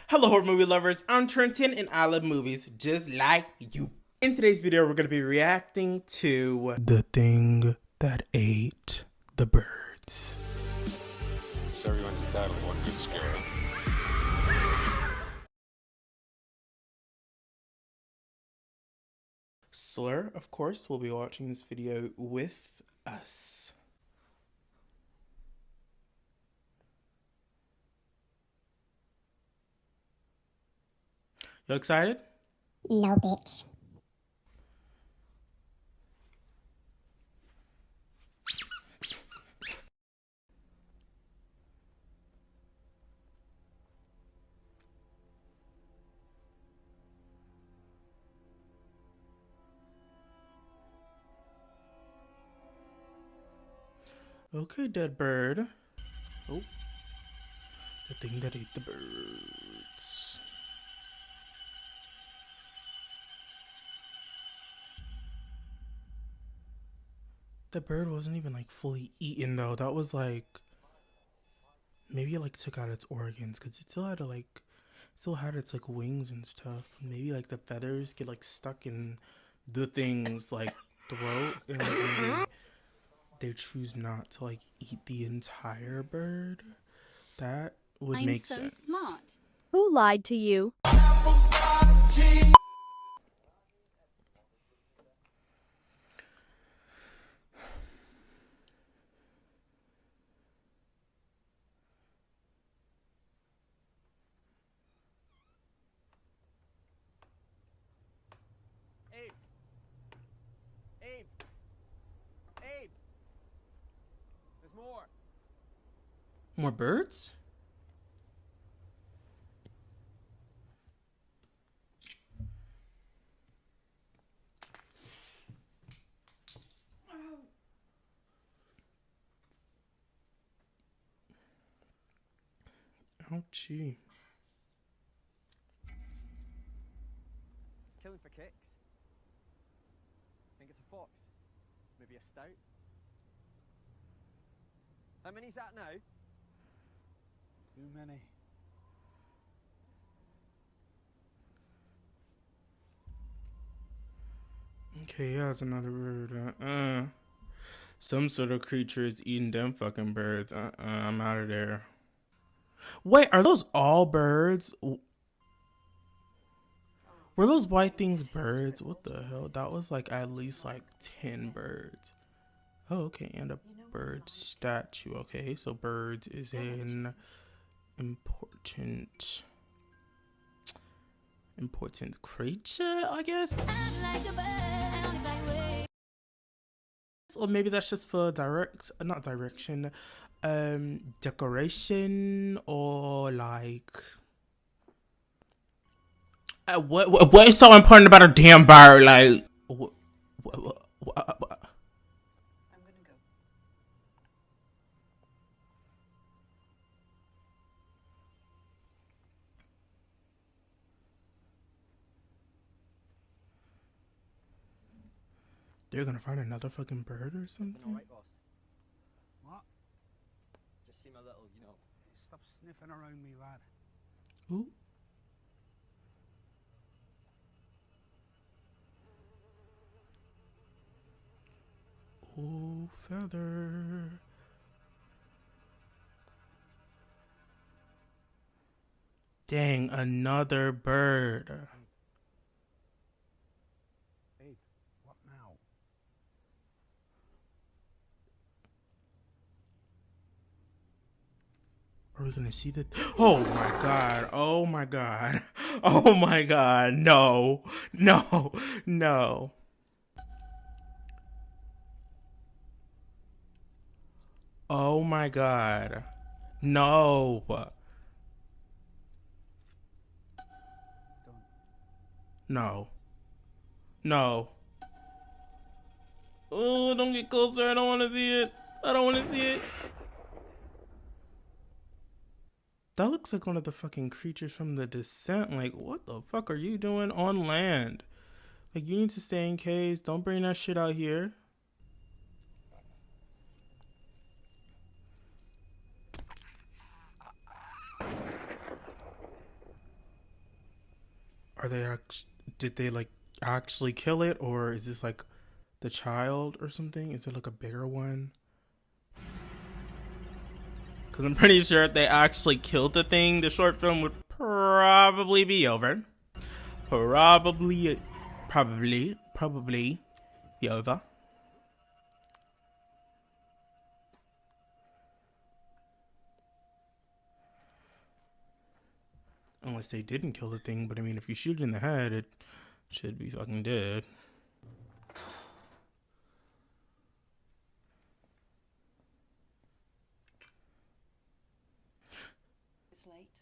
Hello horror movie lovers, I'm Trenton and I love movies just like you. In today's video we're going to be reacting to The Thing That Ate the Birds. So everyone's entitled to one good scare. Slur, of course, will be watching this video with us. You excited? No, bitch. Okay, dead bird. Oh, the thing that ate the birds. The bird wasn't even like fully eaten though. That was like, maybe it like took out its organs because it still had its like wings and stuff. Maybe like the feathers get like stuck in the thing's like throat and like maybe they choose not to like eat the entire bird. That would make sense. I'm so smart. Who lied to you? Abe! Abe! Abe! There's more! More birds? Ouchie. It's killing for kicks. Think it's a fox? Maybe a stoat? How many's that now? Too many. Okay, yeah, it's another bird. Some sort of creature is eating them fucking birds. I'm out of there. Wait, are those all birds? Were those white things birds? What the hell? That was like at least like 10 birds. Oh, okay, and a bird statue. Okay, so birds is an important creature, I guess. Or maybe that's just for decoration, or like what is so important about a damn bird? Like what? I'm gonna go. They're gonna find another fucking bird or something? Alright, boss. What? Just see my little, Stop sniffing around me, lad. Ooh. Ooh, feather. Dang, another bird. Abe, what now? Are we gonna see the? Oh my god! Oh my god! Oh my god! No! No! No! Oh my god! No! No! No! Oh, don't get closer! I don't want to see it! I don't want to see it! That looks like one of the fucking creatures from The Descent. Like, what the fuck are you doing on land? Like, you need to stay in caves. Don't bring that shit out here. Are they did they like actually kill it, or is this like the child or something? Is it like a bigger one? Because I'm pretty sure if they actually killed the thing, the short film would probably be over. Probably be over. Unless they didn't kill the thing, but I mean, if you shoot it in the head, it should be fucking dead. It's late.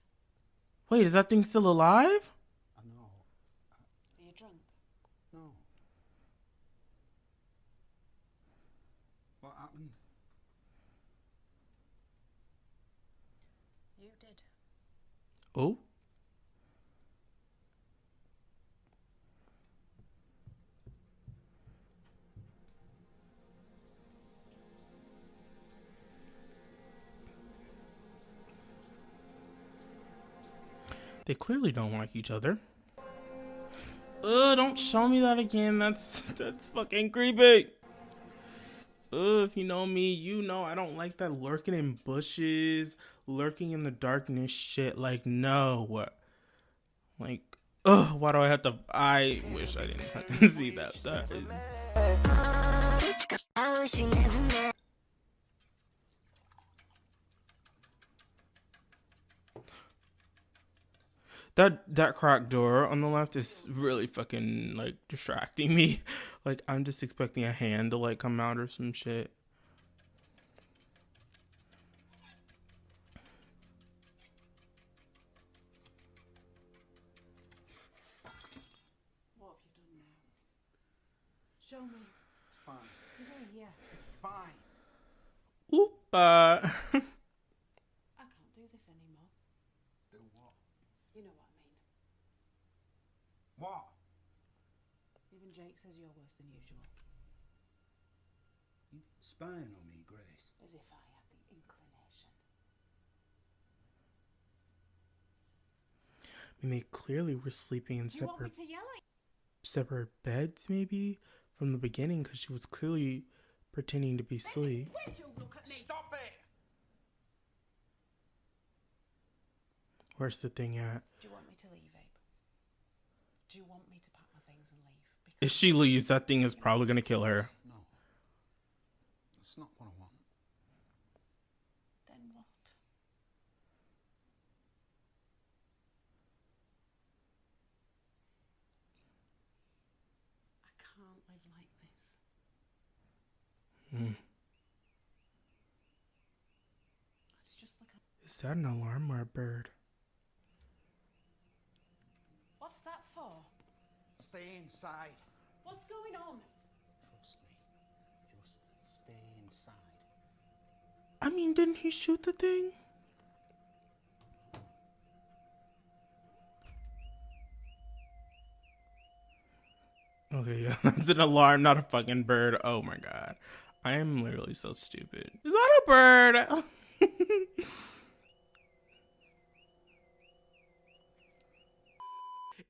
Wait, is that thing still alive? I know. Are you drunk? No. What happened? You did. Oh. They clearly don't like each other. Don't show me that again. That's fucking creepy. If you know me, you know I don't like that lurking in bushes, lurking in the darkness shit. Like, no. Like, why do I have to? I wish I didn't fucking see that. That is. That cracked door on the left is really fucking like distracting me. Like, I'm just expecting a hand to like come out or some shit. What have you done now? Show me. It's fine. You're going here. It's fine. Oopa. I can't do this anymore. Do what? You know what I mean. What? Even Jake says you're worse than usual. You spying on me, Grace? As if I had the inclination. I mean, they clearly were sleeping in Do you want me separate to yell at you? separate beds, maybe from the beginning, because she was clearly pretending to be asleep. Would you look at me? Stop it! Where's the thing at? Do you want me to leave, Abe? Do you want me to pack my things and leave? If she leaves, that thing is probably gonna kill her. No. That's not what I want. Then what? I can't live like this. It's just like a... Is that an alarm or a bird? What's that for? Stay inside. What's going on? Trust me. Just stay inside. I mean, didn't he shoot the thing? Okay, yeah, that's an alarm, not a fucking bird. Oh my god. I am literally so stupid. Is that a bird?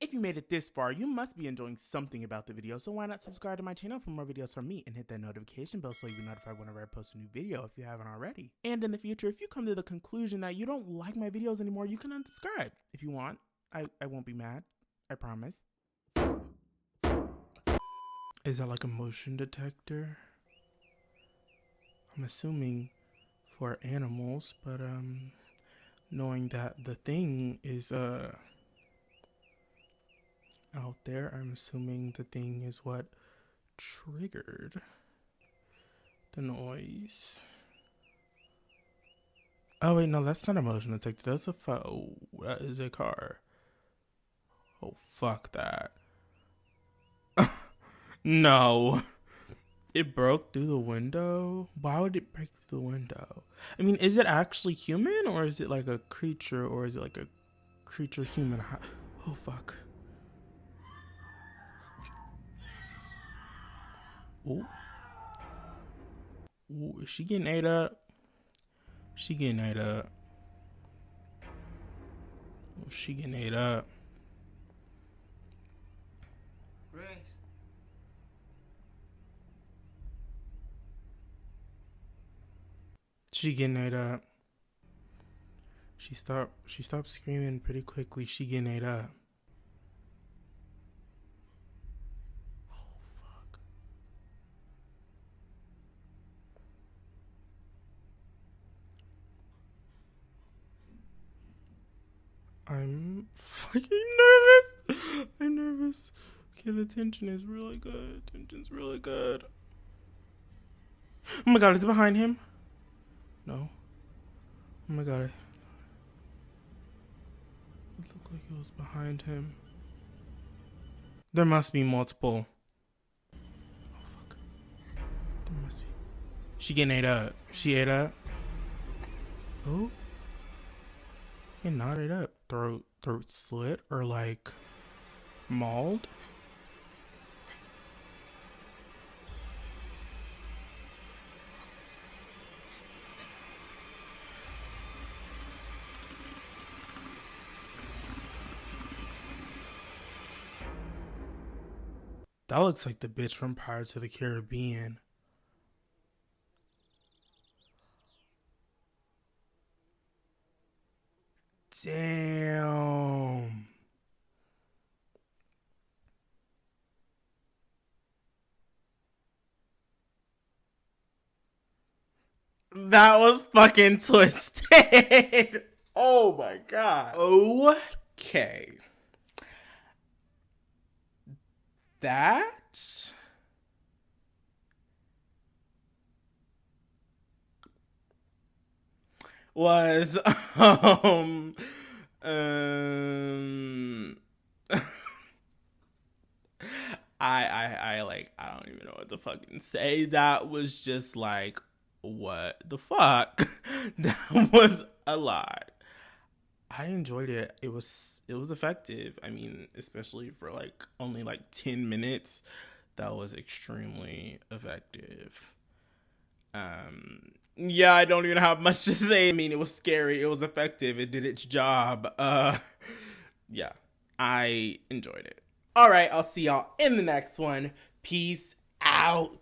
If you made it this far, you must be enjoying something about the video, so why not subscribe to my channel for more videos from me and hit that notification bell so you'll be notified whenever I post a new video if you haven't already. And in the future, if you come to the conclusion that you don't like my videos anymore, you can unsubscribe. If you want, I won't be mad. I promise. Is that like a motion detector? I'm assuming for animals, but knowing that the thing is out there, I'm assuming the thing is what triggered the noise. Oh wait, no, that's not a motion detector. That's a oh, that is a car. Oh, fuck that. No. It broke through the window? Why would it break through the window? I mean, is it actually human, or is it like a creature, or is it like a creature human? Oh, fuck. Ooh. Ooh, is she getting ate up? She getting ate up. Oh, she getting ate up. She getting ate up. She stopped screaming pretty quickly. She getting ate up. Oh fuck. I'm fucking nervous. I'm nervous. Okay, the tension is really good. Tension's really good. Oh my god, is it behind him? No. Oh my god. It looked like it was behind him. There must be multiple. Oh fuck. There must be. She getting ate up. She ate up. Oh. And not ate up. Throat slit or like mauled. That looks like the bitch from Pirates of the Caribbean. Damn. That was fucking twisted. Oh my god. Okay. That was um I like I don't even know what to fucking say. That was just like what the fuck? That was a lot. I enjoyed it. It was effective. I mean, especially for like only like 10 minutes, that was extremely effective. Yeah, I don't even have much to say. I mean, it was scary, it was effective, it did its job. Yeah. I enjoyed it. All right, I'll see y'all in the next one. Peace out.